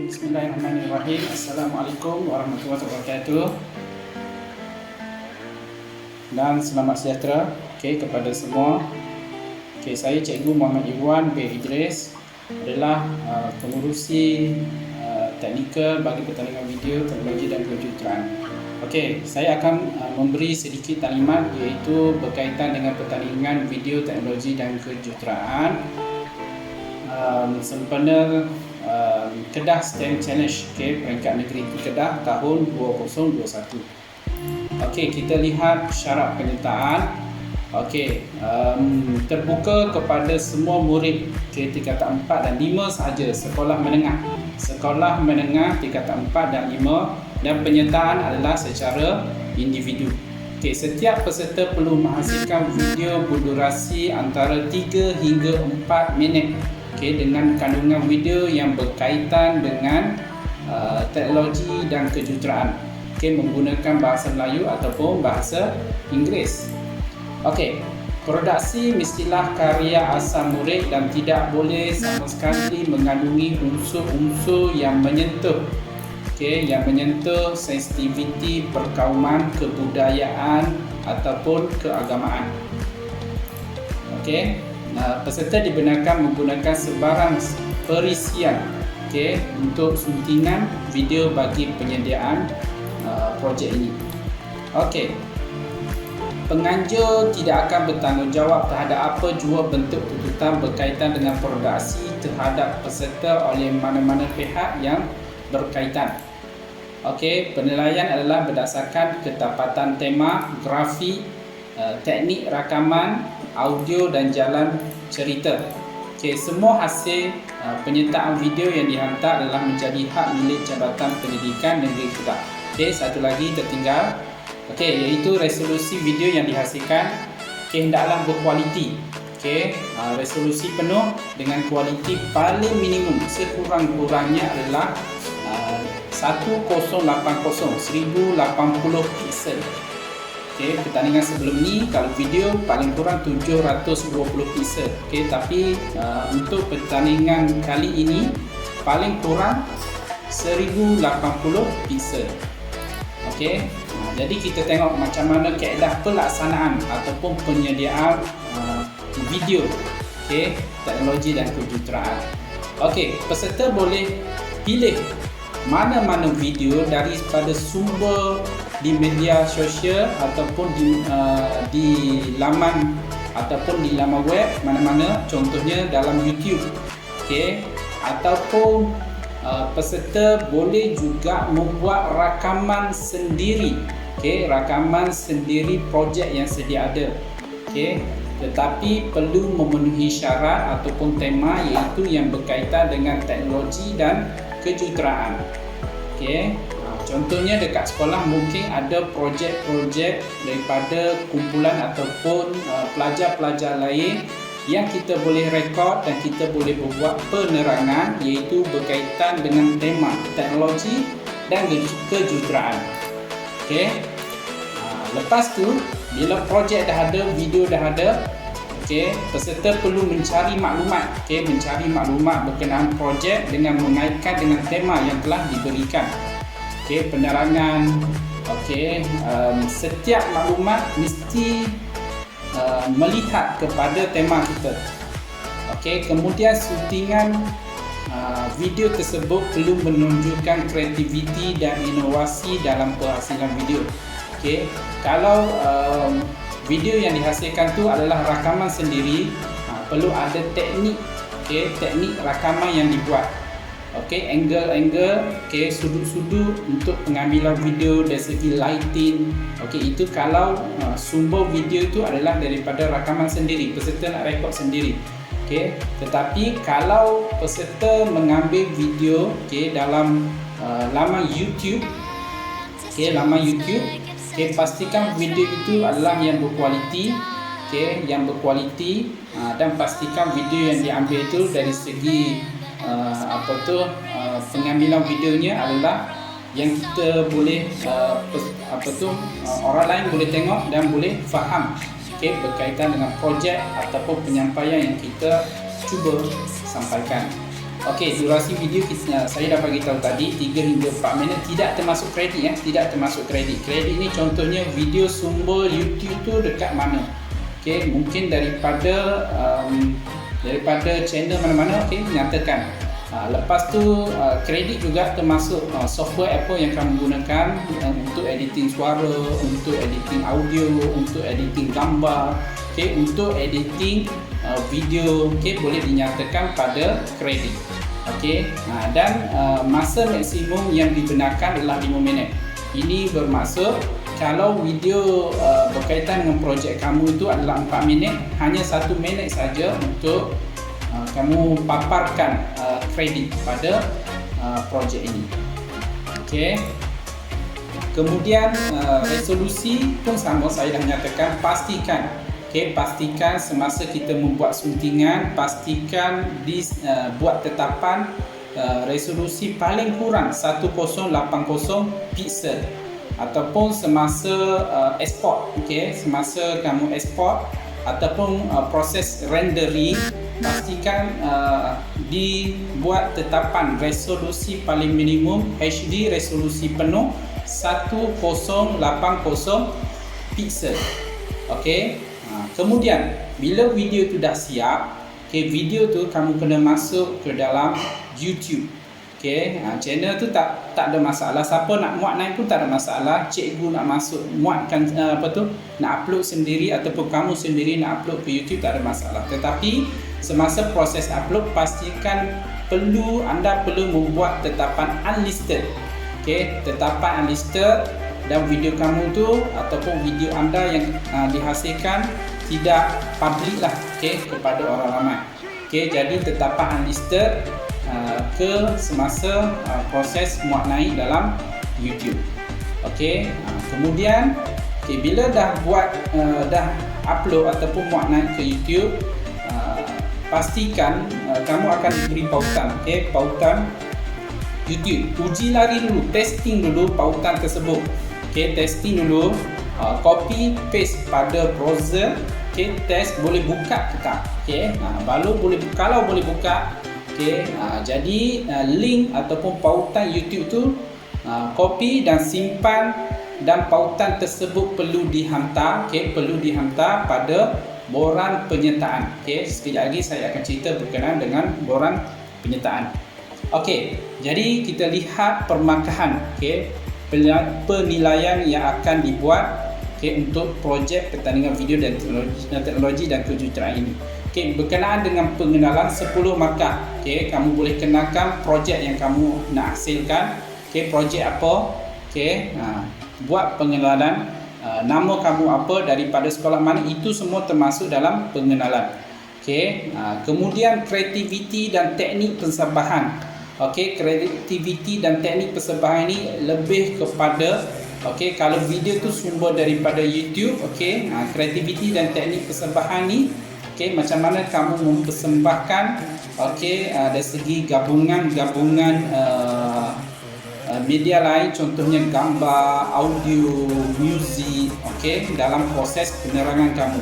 Bismillahirrahmanirrahim. Assalamualaikum warahmatullahi wabarakatuh. Dan selamat sejahtera kepada semua. Saya Cikgu Muhammad Irwan bin Idris adalah pengurusi teknikal bagi pertandingan video, teknologi dan kejuruteraan. Saya akan memberi sedikit taklimat iaitu berkaitan dengan pertandingan video, teknologi dan kejuruteraan sempena Kedah STEM Challenge peringkat negeri Kedah tahun 2021. Kita lihat syarat penyertaan. Terbuka kepada semua murid tingkatan 4 dan 5 sahaja, sekolah menengah tingkatan 4 dan 5, dan penyertaan adalah secara individu. Setiap peserta perlu menghasilkan video berdurasi antara 3 hingga 4 minit dengan kandungan video yang berkaitan dengan teknologi dan kejuruteraan, menggunakan bahasa Melayu ataupun bahasa Inggeris. Produksi mestilah karya asal murid dan tidak boleh sama sekali mengandungi unsur-unsur yang menyentuh sensitiviti perkauman, kebudayaan ataupun keagamaan. Peserta dibenarkan menggunakan sebarang perisian untuk suntingan video bagi penyediaan projek ini. Penganjur tidak akan bertanggungjawab terhadap apa jua bentuk tuntutan berkaitan dengan produksi terhadap peserta oleh mana-mana pihak yang berkaitan. Penilaian adalah berdasarkan ketepatan tema, grafik, teknik rakaman, audio dan jalan cerita. Semua hasil penyertaan video yang dihantar adalah menjadi hak milik Jabatan Pendidikan Negeri Kedah. Satu lagi tertinggal, iaitu resolusi video yang dihasilkan hendaklah berkualiti. Resolusi penuh dengan kualiti paling minimum sekurang-kurangnya adalah 1080 piksel. Pertandingan sebelum ni kalau video paling kurang 720 piksel. Tapi untuk pertandingan kali ini paling kurang 1080 piksel. Jadi kita tengok macam mana kaedah pelaksanaan ataupun penyediaan video teknologi dan kejuruteraan. Peserta boleh pilih mana-mana video daripada sumber di media sosial ataupun di laman web mana-mana, contohnya dalam YouTube. Ataupun peserta boleh juga membuat rakaman sendiri, rakaman sendiri projek yang sedia ada. Tetapi perlu memenuhi syarat ataupun tema iaitu yang berkaitan dengan teknologi dan kejuruteraan. Contohnya dekat sekolah mungkin ada projek-projek daripada kumpulan ataupun pelajar-pelajar lain yang kita boleh rekod dan kita boleh buat penerangan iaitu berkaitan dengan tema teknologi dan kejuruteraan. Lepas tu bila projek dah ada, video dah ada, peserta perlu mencari maklumat berkenaan projek dengan mengaitkan dengan tema yang telah diberikan. Penerangan, setiap maklumat mesti melihat kepada tema kita. Kemudian suntingan video tersebut perlu menunjukkan kreativiti dan inovasi dalam penghasilan video. Kalau video yang dihasilkan tu adalah rakaman sendiri, perlu ada teknik rakaman yang dibuat. Angle, sudut-sudut untuk pengambilan video dari segi lighting. Itu kalau sumber video itu adalah daripada rakaman sendiri, peserta nak rekod sendiri. Tetapi kalau peserta mengambil video dan laman YouTube, pastikan video itu adalah yang berkualiti, dan pastikan video yang diambil itu dari segi pengambilan videonya adalah yang kita boleh orang lain boleh tengok dan boleh faham berkaitan dengan projek ataupun penyampaian yang kita cuba sampaikan. Okey, durasi video saya dah bagi tahu tadi 3 hingga 4 minit, tidak termasuk kredit ya, tidak termasuk kredit. Kredit ni contohnya video sumber YouTube tu dekat mana. Okey, mungkin daripada channel mana-mana, okey, nyatakan. Lepas tu kredit juga termasuk software apa yang kamu gunakan untuk editing suara, untuk editing audio, untuk editing gambar, okey, untuk editing video, okey, boleh dinyatakan pada kredit. Okey, dan masa maksimum yang dibenarkan adalah 5 minit. Ini bermaksud kalau video berkaitan dengan projek kamu itu adalah 4 minit, hanya 1 minit saja untuk kamu paparkan kredit pada projek ini. Okey. Kemudian resolusi pun sama, saya dah nyatakan, pastikan. Okay, pastikan semasa kita membuat suntingan, pastikan buat tetapan resolusi paling kurang 1080 pixel ataupun semasa export, okay, semasa kamu export ataupun proses rendering, pastikan dibuat tetapan resolusi paling minimum HD, resolusi penuh 1080 pixel. Okey. Kemudian bila video tu dah siap, okay, video tu kamu kena masuk ke dalam YouTube. Okay, channel tu tak ada masalah. Siapa nak muat naik pun tak ada masalah. Cikgu nak masuk muatkan nak upload sendiri ataupun kamu sendiri nak upload ke YouTube, tak ada masalah. Tetapi semasa proses upload, pastikan anda perlu membuat tetapan unlisted. Okay, tetapan unlisted, dan video kamu tu ataupun video anda yang dihasilkan tidak public lah, okay, kepada orang ramai. Okay, jadi tetapan unlisted ke semasa proses muat naik dalam YouTube. Okay, kemudian bila dah buat dah upload ataupun muat naik ke YouTube, pastikan kamu akan diberi pautan, okay, pautan YouTube. Uji lari dulu, testing dulu pautan tersebut. Okay, testing dulu, copy paste pada browser, okay, test boleh buka ke tak, okay, kalau boleh buka, okay, jadi link ataupun pautan YouTube tu copy dan simpan, dan pautan tersebut perlu dihantar, okay, perlu dihantar pada borang penyertaan. Okay, sekejap lagi saya akan cerita berkenaan dengan borang penyertaan. Okey, jadi kita lihat permarkahan, okay, penilaian yang akan dibuat, okay, untuk projek pertandingan video dan teknologi dan kejuruteraan ini. Okay, berkenaan dengan pengenalan 10 markah, okay, kamu boleh kenalkan projek yang kamu nak hasilkan, okay, projek apa, okay, buat pengenalan, nama kamu apa, daripada sekolah mana, itu semua termasuk dalam pengenalan. Okay, kemudian kreativiti dan teknik pensabahan. Okey, kreativiti dan teknik persembahan ini lebih kepada, okey, kalau video tu sumber daripada YouTube, okey, kreativiti dan teknik persembahan ni, okey, macam mana kamu mempersembahkan, okey, dari segi gabungan media lain, contohnya gambar, audio, muzik, okey, dalam proses penerangan kamu.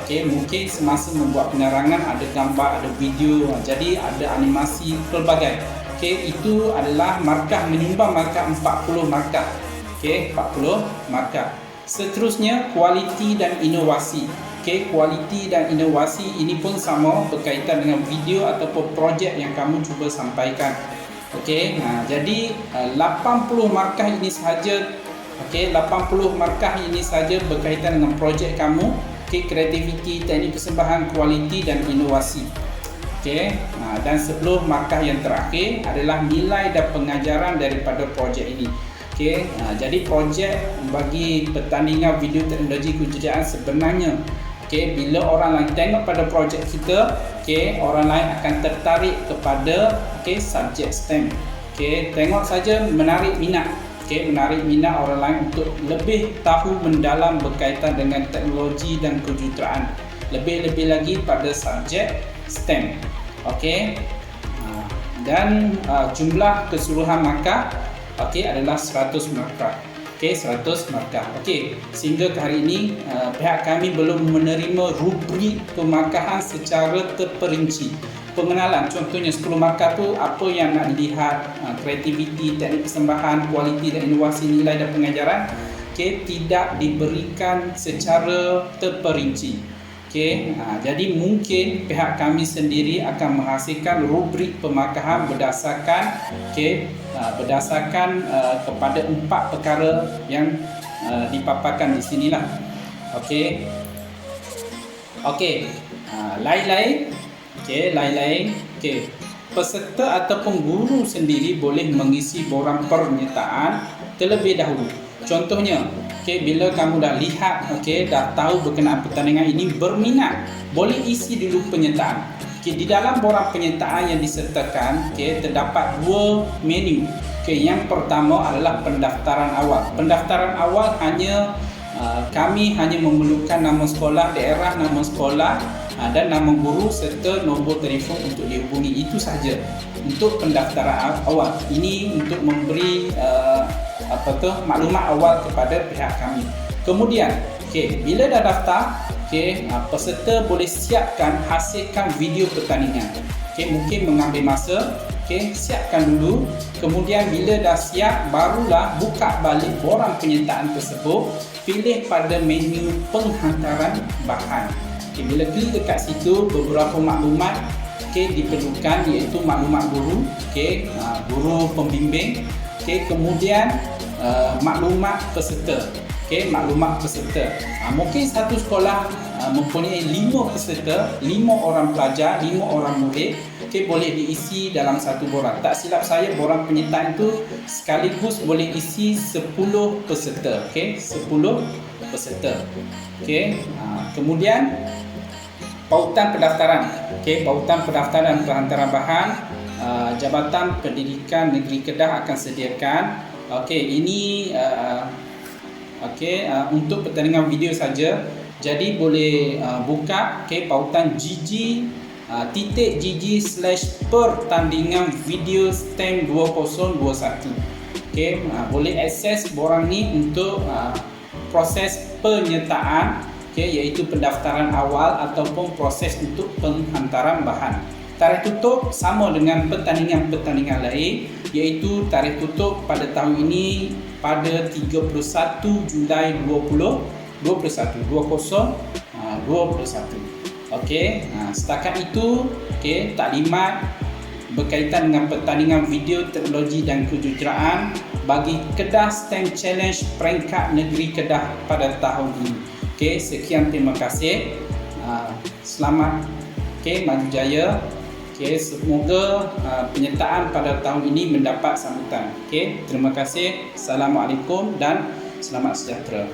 Okey, mungkin semasa membuat penerangan ada gambar, ada video, jadi ada animasi pelbagai. Okay, itu adalah markah, menyumbang markah 40 markah. Okay, 40 markah. Seterusnya, kualiti dan inovasi. Okay, kualiti dan inovasi ini pun sama berkaitan dengan video ataupun projek yang kamu cuba sampaikan. Okay, jadi 80 markah ini sahaja. Okay, 80 markah ini saja berkaitan dengan projek kamu. Okay, kreativiti, teknik persembahan, kualiti dan inovasi. Okay, dan 10 markah yang terakhir adalah nilai dan pengajaran daripada projek ini. Okay, jadi projek bagi pertandingan video teknologi kejuruteraan sebenarnya, okay, bila orang lain tengok pada projek kita, okay, orang lain akan tertarik kepada, okay, subjek STEM. Okay, tengok saja menarik minat, okay, menarik minat orang lain untuk lebih tahu mendalam berkaitan dengan teknologi dan kejuruteraan, lebih-lebih lagi pada subjek STEM. Okey, dan jumlah keseluruhan markah, okey, adalah 100 markah. Okey, 100 markah. Okey, sehingga ke hari ini pihak kami belum menerima rubrik pemarkahan secara terperinci. pengenalan. Contohnya 10 markah tu apa yang nak dilihat, kreativiti, teknik persembahan, kualiti dan inovasi nilai dan pengajaran, tidak diberikan secara terperinci. Jadi mungkin pihak kami sendiri akan menghasilkan rubrik pemarkahan berdasarkan kepada 4 perkara yang dipaparkan di sinilah. Lain-lain. Peserta ataupun guru sendiri boleh mengisi borang penyertaan terlebih dahulu. Contohnya, bila kamu dah lihat, dah tahu berkenaan pertandingan ini, berminat, boleh isi dulu penyertaan. Di dalam borang penyertaan yang disertakan, terdapat 2 menu. Yang pertama adalah pendaftaran awal. Pendaftaran awal kami hanya memerlukan nama sekolah, daerah nama sekolah dan nama guru serta nombor telefon untuk dihubungi. Itu sahaja untuk pendaftaran awal. Ini untuk memberi maklumat awal kepada pihak kami. Kemudian, bila dah daftar, peserta boleh hasilkan video pertandingan. Mungkin mengambil masa, siapkan dulu. Kemudian bila dah siap, barulah buka balik borang penyertaan tersebut, pilih pada menu penghantaran bahan. Bila klik dekat situ, beberapa maklumat diperlukan, iaitu maklumat guru, guru pembimbing, kemudian maklumat peserta. Mungkin satu sekolah mempunyai 5 peserta, 5 orang pelajar, 5 orang murid, boleh diisi dalam satu borang. Tak silap saya, borang penyertaan itu sekaligus boleh isi 10 peserta. 10 peserta. Kemudian pautan pendaftaran. Pautan pendaftaran penghantaran bahan, Jabatan Pendidikan Negeri Kedah akan sediakan. Ini untuk pertandingan video saja. Jadi boleh buka pautan gg/pertandingan video STEM 2021. Boleh akses borang ni untuk proses penyertaan, iaitu pendaftaran awal ataupun proses untuk penghantaran bahan. Tarikh tutup sama dengan pertandingan-pertandingan lain, iaitu tarikh tutup pada tahun ini pada 31 Julai 2021. Setakat itu, taklimat berkaitan dengan pertandingan video teknologi dan kejuruteraan bagi Kedah STEM Challenge peringkat negeri Kedah pada tahun ini. Sekian, terima kasih. Selamat, maju jaya. Semoga penyertaan pada tahun ini mendapat sambutan. Terima kasih. Assalamualaikum dan selamat sejahtera.